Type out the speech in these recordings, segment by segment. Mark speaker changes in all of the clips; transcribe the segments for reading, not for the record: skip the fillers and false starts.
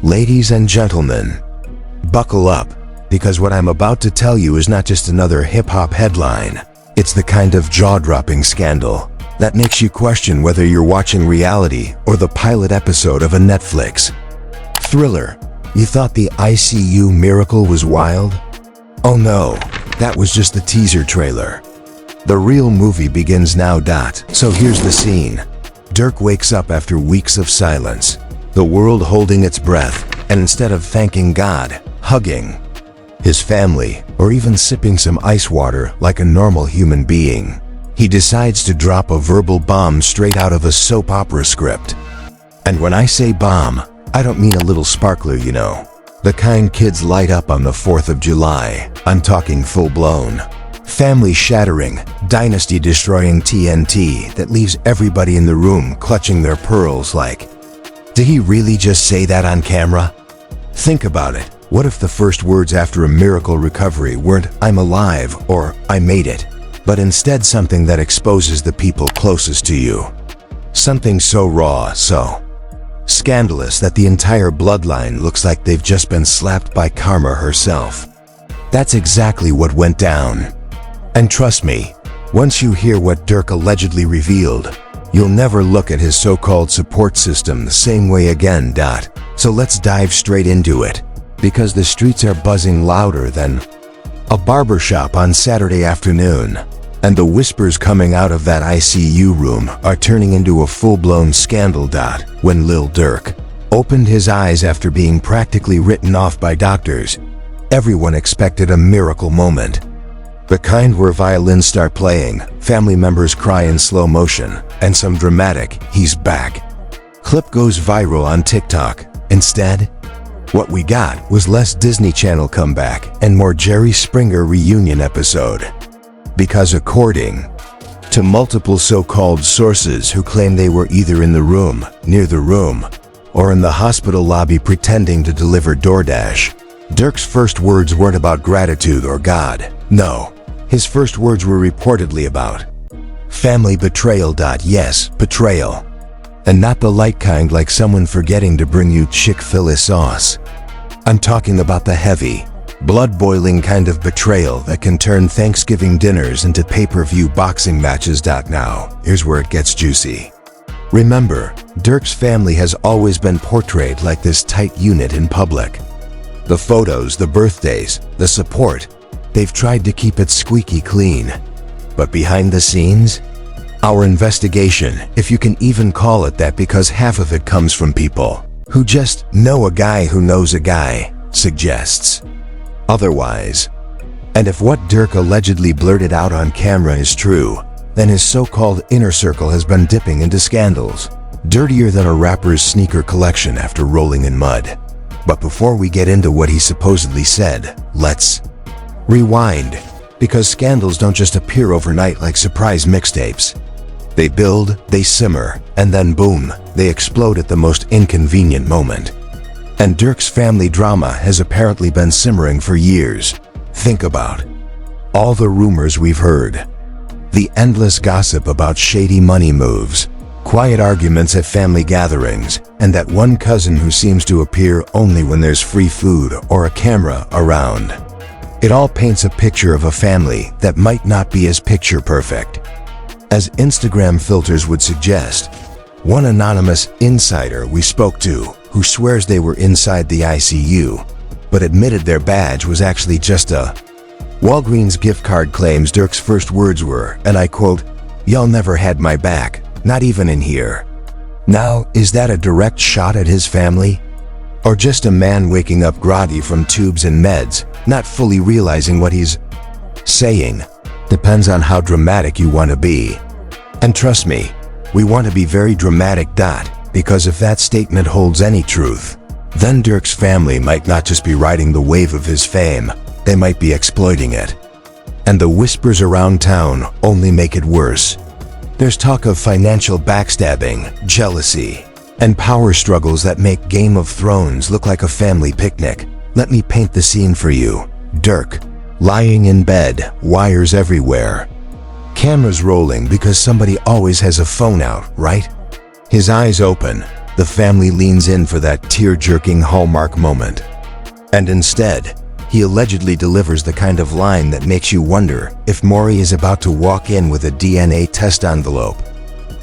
Speaker 1: Ladies and gentlemen, buckle up, because what I'm about to tell you is not just another hip-hop headline. It's the kind of jaw-dropping scandal that makes you question whether you're watching reality or the pilot episode of a Netflix thriller. You thought the ICU miracle was wild? Oh no, that was just the teaser trailer. The real movie begins now. So here's the scene. Durk wakes up after weeks of silence, the world holding its breath, and instead of thanking God, hugging his family, or even sipping some ice water like a normal human being, he decides to drop a verbal bomb straight out of a soap opera script. And when I say bomb, I don't mean a little sparkler, you know. The kind kids light up on the 4th of July. I'm talking full-blown, family-shattering, dynasty-destroying TNT that leaves everybody in the room clutching their pearls like, did he really just say that on camera? Think about it. What if the first words after a miracle recovery weren't "I'm alive" or "I made it," but instead something that exposes the people closest to you? Something so raw, so scandalous that the entire bloodline looks like they've just been slapped by karma herself. That's exactly what went down. And trust me, once you hear what Durk allegedly revealed, you'll never look at his so-called support system the same way again. So let's dive straight into it, because the streets are buzzing louder than a barbershop on Saturday afternoon, and the whispers coming out of that ICU room are turning into a full-blown scandal. When Lil Durk opened his eyes after being practically written off by doctors, everyone expected a miracle moment. The kind where violins start playing, family members cry in slow motion, and some dramatic "he's back" clip goes viral on TikTok. Instead, what we got was less Disney Channel comeback and more Jerry Springer reunion episode. Because according to multiple so-called sources who claim they were either in the room, near the room, or in the hospital lobby pretending to deliver DoorDash, Durk's first words weren't about gratitude or God. No, his first words were reportedly about family betrayal. Yes, betrayal. And not the light kind like someone forgetting to bring you Chick-fil-A sauce. I'm talking about the heavy, blood-boiling kind of betrayal that can turn Thanksgiving dinners into pay-per-view boxing matches. Now, here's where it gets juicy. Remember, Durk's family has always been portrayed like this tight unit in public. The photos, the birthdays, the support, they've tried to keep it squeaky clean. But behind the scenes, our investigation, if you can even call it that, because half of it comes from people who just know a guy who knows a guy, suggests otherwise. And if what Durk allegedly blurted out on camera is true, then his so-called inner circle has been dipping into scandals dirtier than a rapper's sneaker collection after rolling in mud. But before we get into what he supposedly said, let's rewind, because scandals don't just appear overnight like surprise mixtapes. They build, they simmer, and then boom, they explode at the most inconvenient moment. And Durk's family drama has apparently been simmering for years. Think about all the rumors we've heard, the endless gossip about shady money moves, quiet arguments at family gatherings, and that one cousin who seems to appear only when there's free food or a camera around. It all paints a picture of a family that might not be as picture perfect as Instagram filters would suggest. One anonymous insider we spoke to, who swears they were inside the ICU, but admitted their badge was actually just a Walgreens gift card, claims Durk's first words were, and I quote, "Y'all never had my back, not even in here." Now, is that a direct shot at his family? Or just a man waking up groggy from tubes and meds, not fully realizing what he's saying? Depends on how dramatic you want to be. And trust me, we want to be very dramatic. Because if that statement holds any truth, then Durk's family might not just be riding the wave of his fame, they might be exploiting it. And the whispers around town only make it worse. There's talk of financial backstabbing, jealousy, and power struggles that make Game of Thrones look like a family picnic. Let me paint the scene for you. Durk, lying in bed, wires everywhere. Cameras rolling because somebody always has a phone out, right? His eyes open, the family leans in for that tear-jerking hallmark moment. And instead, he allegedly delivers the kind of line that makes you wonder if Maury is about to walk in with a DNA test envelope.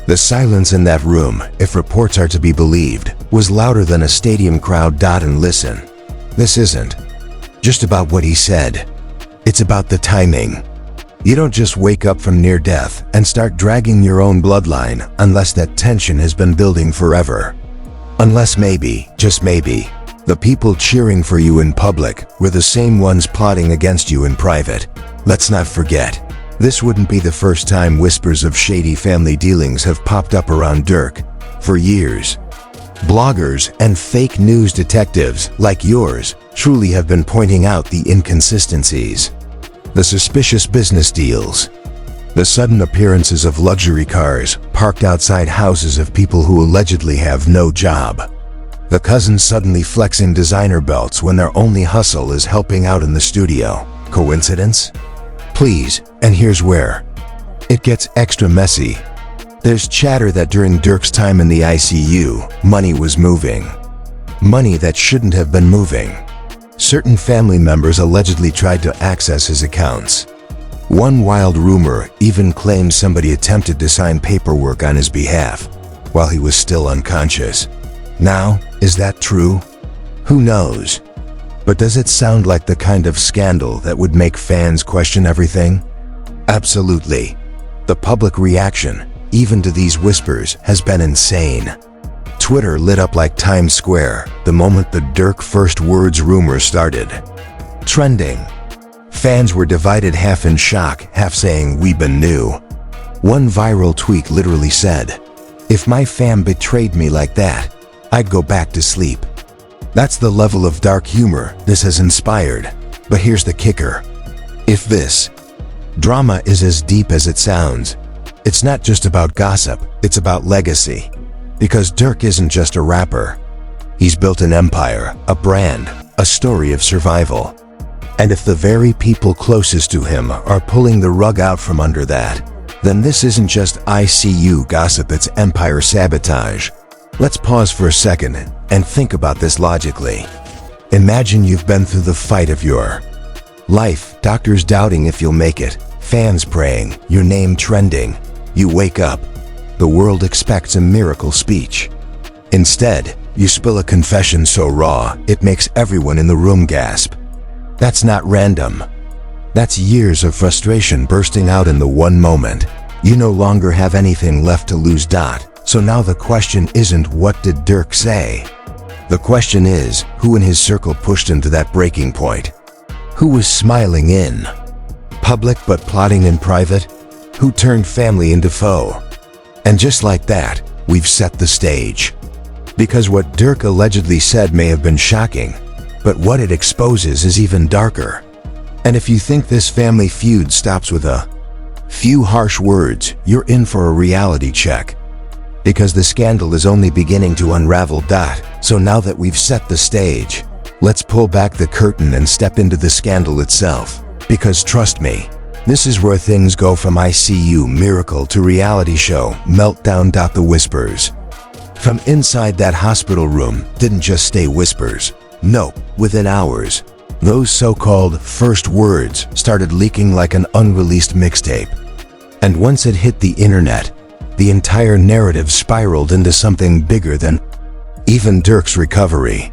Speaker 1: The silence in that room, if reports are to be believed, was louder than a stadium crowd. And listen, this isn't just about what he said. It's about the timing. You don't just wake up from near death and start dragging your own bloodline unless that tension has been building forever. Unless maybe, just maybe, the people cheering for you in public were the same ones plotting against you in private. Let's not forget, this wouldn't be the first time whispers of shady family dealings have popped up around Durk. For years, bloggers and fake news detectives like yours truly have been pointing out the inconsistencies. The suspicious business deals. The sudden appearances of luxury cars parked outside houses of people who allegedly have no job. The cousins suddenly flexing designer belts when their only hustle is helping out in the studio. Coincidence? Please, and here's where it gets extra messy. There's chatter that during Durk's time in the ICU, money was moving. Money that shouldn't have been moving. Certain family members allegedly tried to access his accounts. One wild rumor even claims somebody attempted to sign paperwork on his behalf while he was still unconscious. Now, is that true? Who knows? But does it sound like the kind of scandal that would make fans question everything? Absolutely. The public reaction, even to these whispers, has been insane. Twitter lit up like Times Square the moment the Durk first words rumor started. Trending. Fans were divided, half in shock, half saying we've been new. One viral tweet literally said, "If my fam betrayed me like that, I'd go back to sleep." That's the level of dark humor this has inspired. But here's the kicker. If this drama is as deep as it sounds, it's not just about gossip, it's about legacy. Because Durk isn't just a rapper. He's built an empire, a brand, a story of survival. And if the very people closest to him are pulling the rug out from under that, then this isn't just ICU gossip, it's empire sabotage. Let's pause for a second and think about this logically. Imagine you've been through the fight of your life, doctors doubting if you'll make it, fans praying, your name trending. You wake up. The world expects a miracle speech. Instead, you spill a confession so raw, it makes everyone in the room gasp. That's not random. That's years of frustration bursting out in the one moment. You no longer have anything left to lose. So now the question isn't what did Durk say? The question is, who in his circle pushed him to that breaking point? Who was smiling in public but plotting in private? Who turned family into foe? And just like that, we've set the stage. Because what Durk allegedly said may have been shocking, but what it exposes is even darker. And if you think this family feud stops with a few harsh words, you're in for a reality check. Because the scandal is only beginning to unravel. So now that we've set the stage, let's pull back the curtain and step into the scandal itself. Because trust me, this is where things go from ICU miracle to reality show meltdown. The whispers from inside that hospital room didn't just stay whispers. Nope, within hours, those so-called first words started leaking like an unreleased mixtape. And once it hit the internet, the entire narrative spiraled into something bigger than even Durk's recovery.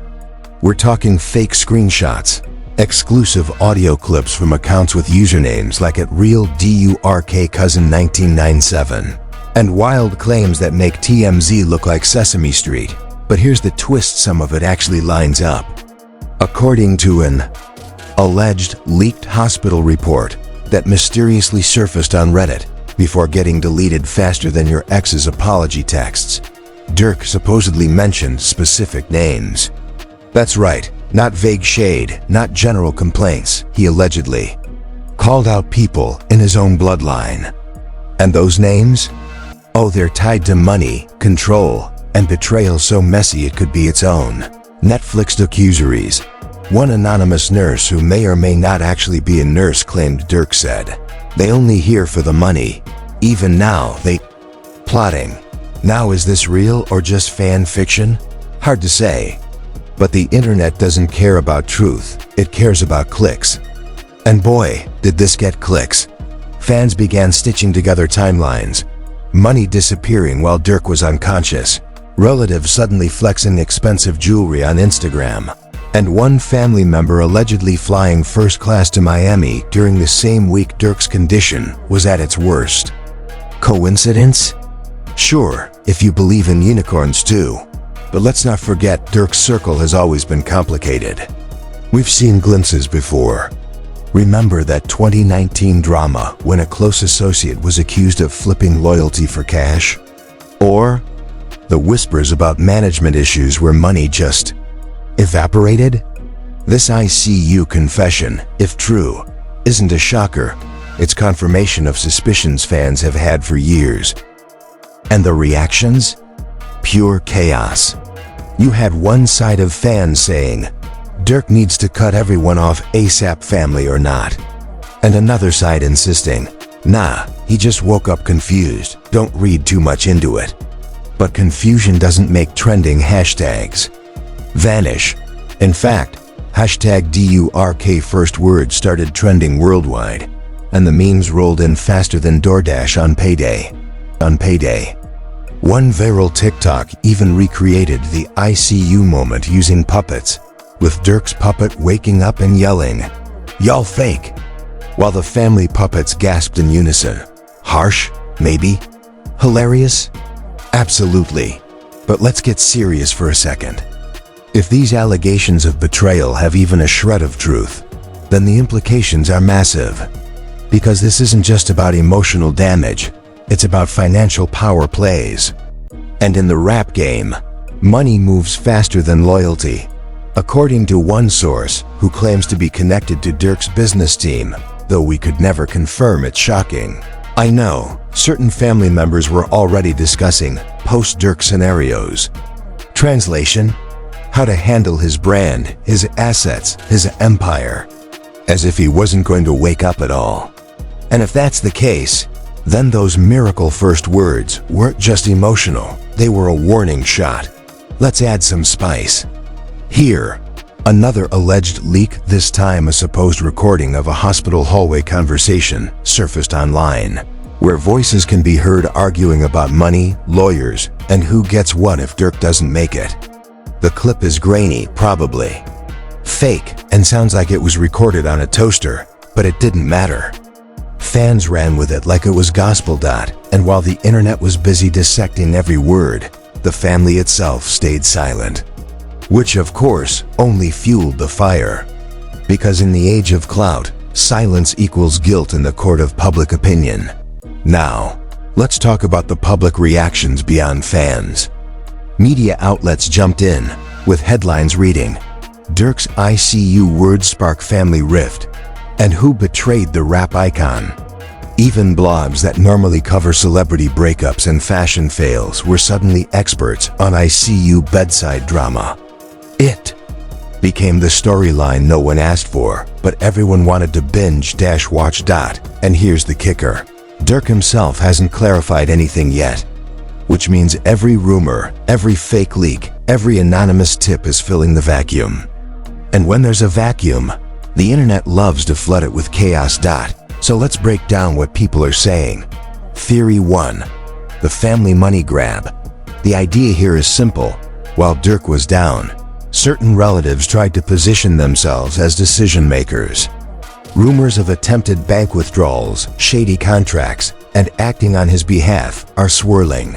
Speaker 1: We're talking fake screenshots, exclusive audio clips from accounts with usernames like @RealDurkCousin1997, and wild claims that make TMZ look like Sesame Street. But here's the twist, some of it actually lines up. According to an alleged leaked hospital report that mysteriously surfaced on Reddit before getting deleted faster than your ex's apology texts, Durk supposedly mentioned specific names. That's right, not vague shade, not general complaints. He allegedly called out people in his own bloodline. And those names? Oh, they're tied to money, control, and betrayal so messy it could be its own Netflix docuseries. One anonymous nurse who may or may not actually be a nurse claimed Durk said, "They only here for the money. Even now, they plotting." Now, is this real or just fan fiction? Hard to say. But the internet doesn't care about truth, it cares about clicks. And boy, did this get clicks. Fans began stitching together timelines. Money disappearing while Durk was unconscious. Relatives suddenly flexing expensive jewelry on Instagram. And one family member allegedly flying first class to Miami during the same week Durk's condition was at its worst. Coincidence? Sure, if you believe in unicorns too. But let's not forget Durk's circle has always been complicated. We've seen glimpses before. Remember that 2019 drama when a close associate was accused of flipping loyalty for cash? Or the whispers about management issues where money just evaporated? This ICU confession, if true, isn't a shocker. It's confirmation of suspicions fans have had for years. And the reactions? Pure chaos. You had one side of fans saying, Durk needs to cut everyone off ASAP, family or not. And another side insisting, nah, he just woke up confused, don't read too much into it. But confusion doesn't make trending hashtags vanish. In fact, hashtag DURK first word started trending worldwide, and the memes rolled in faster than DoorDash on payday. One viral TikTok even recreated the ICU moment using puppets, with Durk's puppet waking up and yelling, "Y'all fake," while the family puppets gasped in unison. Harsh? Maybe? Hilarious? Absolutely. But let's get serious for a second. If these allegations of betrayal have even a shred of truth, then the implications are massive. Because this isn't just about emotional damage, it's about financial power plays. And in the rap game, money moves faster than loyalty. According to one source, who claims to be connected to Durk's business team, though we could never confirm it's shocking. I know, certain family members were already discussing post-Durk scenarios. Translation: how to handle his brand, his assets, his empire. As if he wasn't going to wake up at all. And if that's the case, then those miracle first words weren't just emotional, they were a warning shot. Let's add some spice. Here, another alleged leak, this time a supposed recording of a hospital hallway conversation, surfaced online, where voices can be heard arguing about money, lawyers, and who gets what if Durk doesn't make it. The clip is grainy, probably fake, and sounds like it was recorded on a toaster, but it didn't matter. Fans ran with it like it was gospel. And while the internet was busy dissecting every word, the family itself stayed silent. Which of course only fueled the fire. Because in the age of clout, silence equals guilt in the court of public opinion. Now, let's talk about the public reactions beyond fans. Media outlets jumped in, with headlines reading, Durk's ICU words spark family rift, and who betrayed the rap icon. Even blogs that normally cover celebrity breakups and fashion fails were suddenly experts on ICU bedside drama. It became the storyline no one asked for, but everyone wanted to binge-watch. And here's the kicker. Durk himself hasn't clarified anything yet. Which means every rumor, every fake leak, every anonymous tip is filling the vacuum. And when there's a vacuum, the internet loves to flood it with chaos. So let's break down what people are saying. Theory 1. The family money grab. The idea here is simple. While Durk was down, certain relatives tried to position themselves as decision makers. Rumors of attempted bank withdrawals, shady contracts, and acting on his behalf are swirling.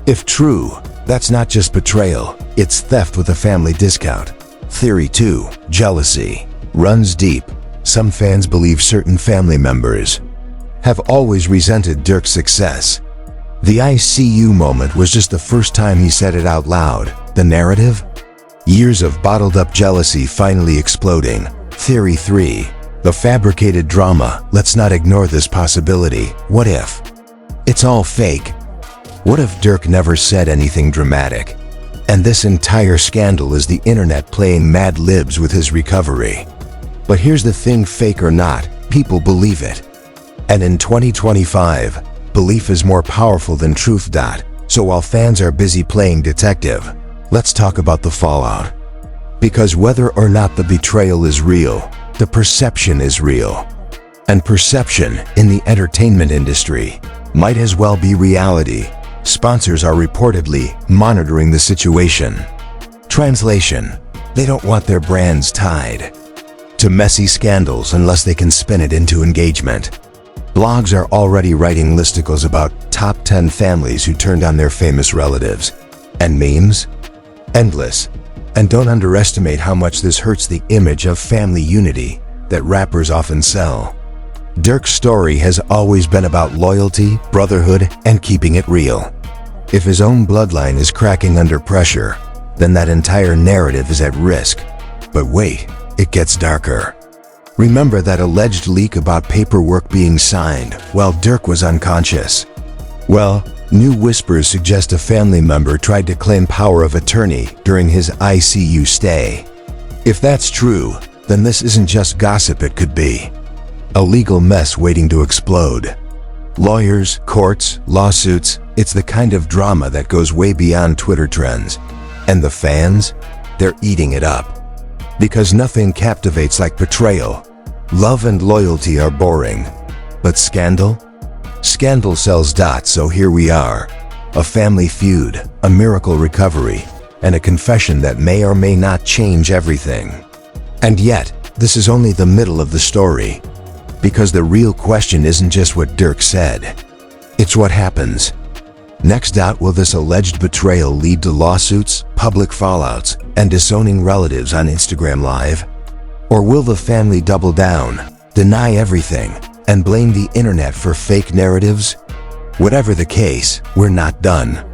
Speaker 1: If true, that's not just betrayal, it's theft with a family discount. Theory 2. Jealousy. Runs deep. Some fans believe certain family members have always resented Durk's success. The ICU moment was just the first time he said it out loud. The narrative? Years of bottled-up jealousy finally exploding. Theory 3. The fabricated drama. Let's not ignore this possibility. What if it's all fake? What if Durk never said anything dramatic, and this entire scandal is the internet playing Mad Libs with his recovery? But here's the thing, fake or not, people believe it. And in 2025, belief is more powerful than truth. So while fans are busy playing detective, let's talk about the fallout. Because whether or not the betrayal is real, the perception is real. And perception in the entertainment industry might as well be reality. Sponsors are reportedly monitoring the situation. Translation: they don't want their brands tied to messy scandals unless they can spin it into engagement. Blogs are already writing listicles about top 10 families who turned on their famous relatives. And memes? Endless. And don't underestimate how much this hurts the image of family unity that rappers often sell. Durk's story has always been about loyalty, brotherhood, and keeping it real. If his own bloodline is cracking under pressure, then that entire narrative is at risk. But wait, it gets darker. Remember that alleged leak about paperwork being signed while Durk was unconscious? Well, new whispers suggest a family member tried to claim power of attorney during his ICU stay. If that's true, then this isn't just gossip, it could be a legal mess waiting to explode. Lawyers, courts, lawsuits, it's the kind of drama that goes way beyond Twitter trends. And the fans? They're eating it up. Because nothing captivates like betrayal. Love and loyalty are boring. But scandal? Scandal sells. So here we are. A family feud, a miracle recovery, and a confession that may or may not change everything. And yet, this is only the middle of the story. Because the real question isn't just what Durk said. It's what happens next. Will this alleged betrayal lead to lawsuits, public fallouts, and disowning relatives on Instagram Live? Or will the family double down, deny everything, and blame the internet for fake narratives? Whatever the case, we're not done.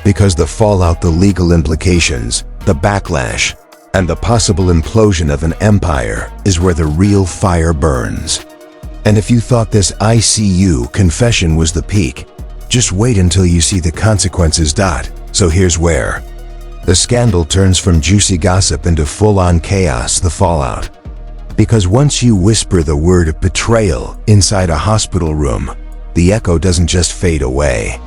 Speaker 1: Because the fallout, the legal implications, the backlash, and the possible implosion of an empire is where the real fire burns. And if you thought this ICU confession was the peak, just wait until you see the consequences. So here's where the scandal turns from juicy gossip into full-on chaos, the fallout. Because once you whisper the word of betrayal inside a hospital room, the echo doesn't just fade away.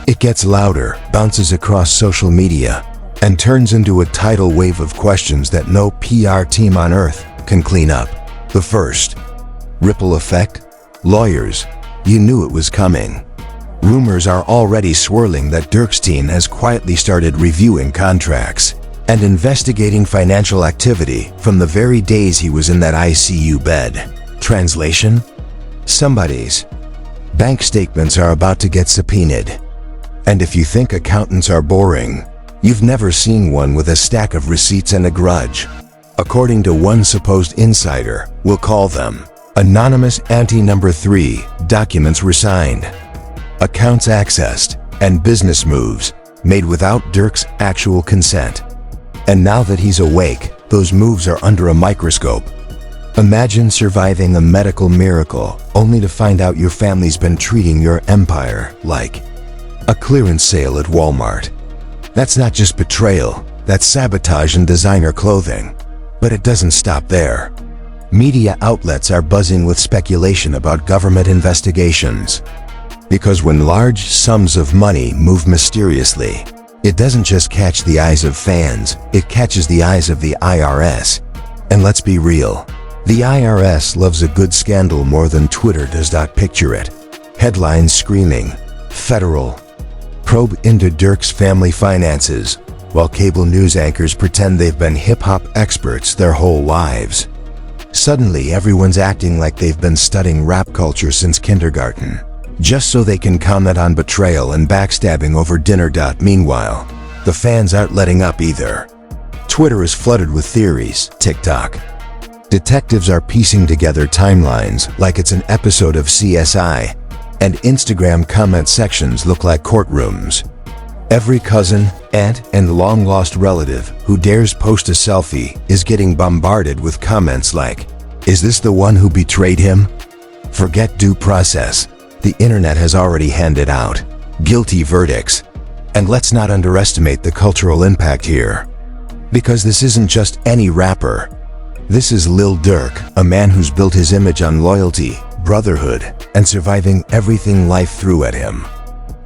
Speaker 1: It gets louder, bounces across social media, and turns into a tidal wave of questions that no PR team on earth can clean up. The first ripple effect? Lawyers, you knew it was coming. Rumors are already swirling that Durk's team has quietly started reviewing contracts and investigating financial activity from the very days he was in that ICU bed. Translation: somebody's bank statements are about to get subpoenaed. And if you think accountants are boring, you've never seen one with a stack of receipts and a grudge. According to one supposed insider, we'll call them anonymous Number 3, documents were signed, accounts accessed, and business moves made without Durk's actual consent. And now that he's awake, those moves are under a microscope. Imagine surviving a medical miracle only to find out your family's been treating your empire like a clearance sale at Walmart. That's not just betrayal, that's sabotage and designer clothing. But it doesn't stop there. Media outlets are buzzing with speculation about government investigations. Because when large sums of money move mysteriously, it doesn't just catch the eyes of fans, it catches the eyes of the IRS. And let's be real, the IRS loves a good scandal more than Twitter does. Picture it. Headlines screaming, "Federal probe into Durk's family finances," while cable news anchors pretend they've been hip-hop experts their whole lives. Suddenly, everyone's acting like they've been studying rap culture since kindergarten, just so they can comment on betrayal and backstabbing over dinner. Meanwhile, the fans aren't letting up either. Twitter is flooded with theories. TikTok. Detectives are piecing together timelines like it's an episode of CSI, and Instagram comment sections look like courtrooms. Every cousin, aunt, and long-lost relative who dares post a selfie is getting bombarded with comments like, "Is this the one who betrayed him?" Forget due process. The internet has already handed out guilty verdicts. And let's not underestimate the cultural impact here. Because this isn't just any rapper. This is Lil Durk, a man who's built his image on loyalty, brotherhood, and surviving everything life threw at him.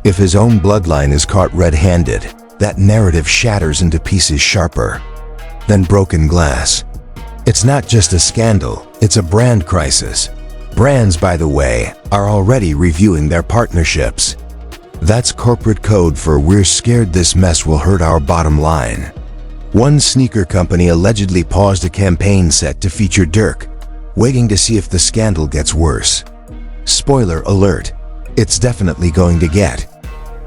Speaker 1: If his own bloodline is caught red-handed, that narrative shatters into pieces sharper than broken glass. It's not just a scandal, it's a brand crisis. Brands, by the way, are already reviewing their partnerships. That's corporate code for "we're scared this mess will hurt our bottom line." One sneaker company allegedly paused a campaign set to feature Durk, waiting to see if the scandal gets worse. Spoiler alert, it's definitely going to get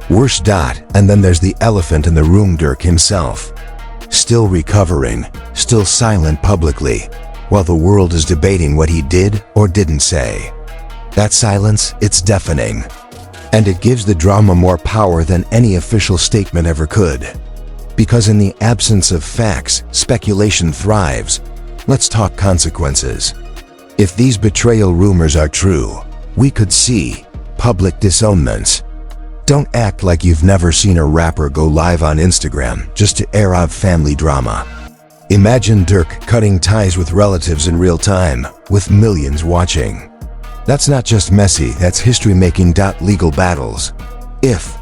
Speaker 1: worse. And then there's the elephant in the room, Durk himself. Still recovering, still silent publicly, while the world is debating what he did or didn't say. That silence, it's deafening. And it gives the drama more power than any official statement ever could. Because in the absence of facts, speculation thrives. Let's talk consequences. If these betrayal rumors are true, we could see public disownments. Don't act like you've never seen a rapper go live on Instagram just to air out family drama. Imagine Durk cutting ties with relatives in real time, with millions watching. That's not just messy, that's history-making. Legal battles. If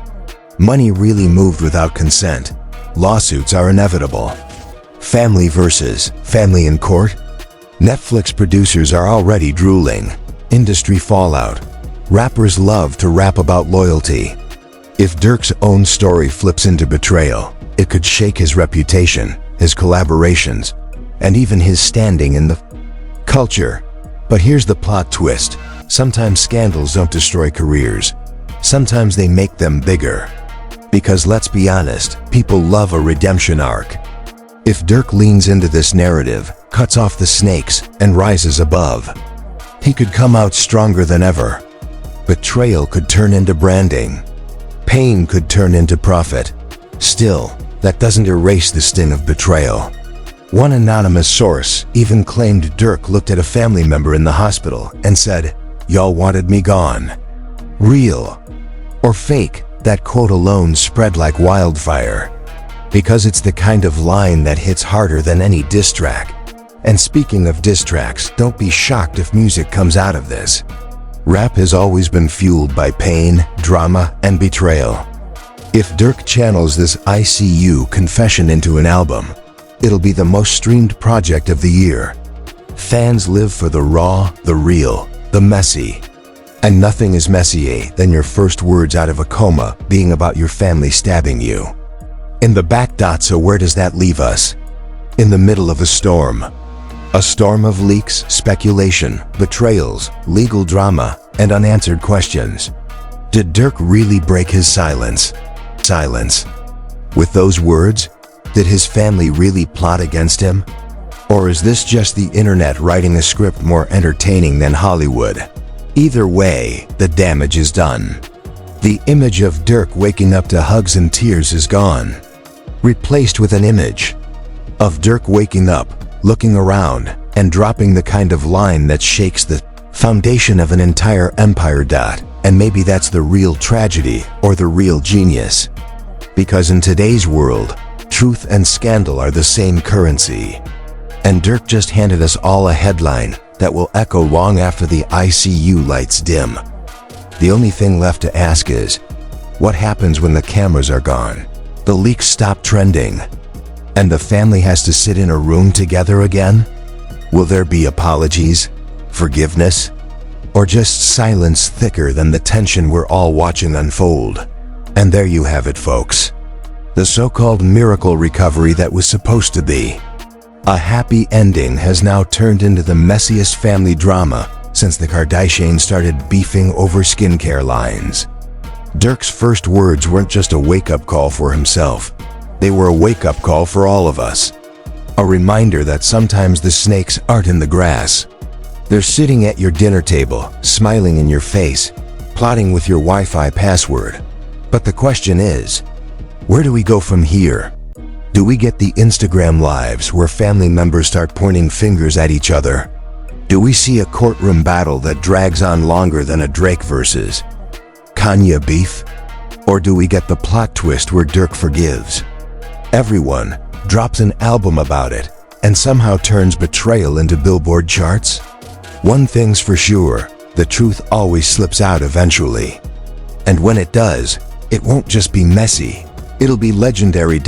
Speaker 1: money really moved without consent, lawsuits are inevitable. Family versus family in court? Netflix producers are already drooling. Industry fallout. Rappers love to rap about loyalty. If Durk's own story flips into betrayal, it could shake his reputation, his collaborations, and even his standing in the culture. But here's the plot twist. Sometimes scandals don't destroy careers. Sometimes they make them bigger. Because let's be honest, people love a redemption arc. If Durk leans into this narrative, cuts off the snakes, and rises above, he could come out stronger than ever. Betrayal could turn into branding. Pain could turn into profit. Still, that doesn't erase the sting of betrayal. One anonymous source even claimed Durk looked at a family member in the hospital and said, "Y'all wanted me gone." Real or fake, that quote alone spread like wildfire. Because it's the kind of line that hits harder than any diss track. And speaking of diss tracks, don't be shocked if music comes out of this. Rap has always been fueled by pain, drama, and betrayal. If Durk channels this ICU confession into an album, it'll be the most streamed project of the year. Fans live for the raw, the real, the messy. And nothing is messier than your first words out of a coma being about your family stabbing you. In the back. So where does that leave us? In the middle of a storm. A storm of leaks, speculation, betrayals, legal drama, and unanswered questions. Did Durk really break his silence? With those words, did his family really plot against him? Or is this just the internet writing a script more entertaining than Hollywood? Either way, the damage is done. The image of Durk waking up to hugs and tears is gone, replaced with an image of Durk waking up, looking around, and dropping the kind of line that shakes the foundation of an entire empire. And maybe that's the real tragedy or the real genius. Because in today's world, truth and scandal are the same currency. And Durk just handed us all a headline that will echo long after the ICU lights dim. The only thing left to ask is, what happens when the cameras are gone? The leaks stop trending, and the family has to sit in a room together again? Will there be apologies, forgiveness, or just silence thicker than the tension we're all watching unfold? And there you have it, folks. The so-called miracle recovery that was supposed to be a happy ending has now turned into the messiest family drama since the Kardashians started beefing over skincare lines. Durk's first words weren't just a wake-up call for himself. They were a wake-up call for all of us. A reminder that sometimes the snakes aren't in the grass. They're sitting at your dinner table, smiling in your face, plotting with your Wi-Fi password. But the question is, where do we go from here? Do we get the Instagram lives where family members start pointing fingers at each other? Do we see a courtroom battle that drags on longer than a Drake versus Kanye beef? Or do we get the plot twist where Durk forgives everyone, drops an album about it, and somehow turns betrayal into Billboard charts? One thing's for sure, the truth always slips out eventually. And when it does, It won't just be messy, it'll be legendary.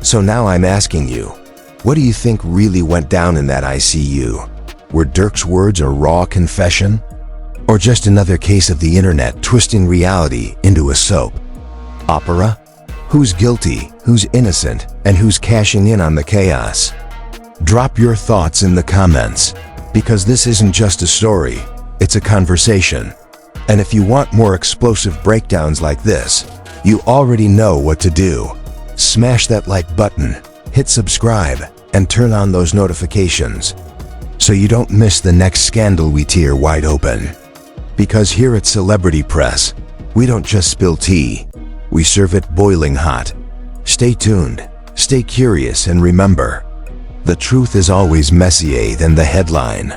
Speaker 1: So now I'm asking you, what do you think really went down in that ICU? Were Durk's words a raw confession? Or just another case of the internet twisting reality into a soap opera? Who's guilty, who's innocent, and who's cashing in on the chaos? Drop your thoughts in the comments, because this isn't just a story, it's a conversation. And if you want more explosive breakdowns like this, you already know what to do. Smash that like button, hit subscribe, and turn on those notifications so you don't miss the next scandal we tear wide open. Because here at Celebrity Press, we don't just spill tea, we serve it boiling hot. Stay tuned, stay curious, and remember, the truth is always messier than the headline.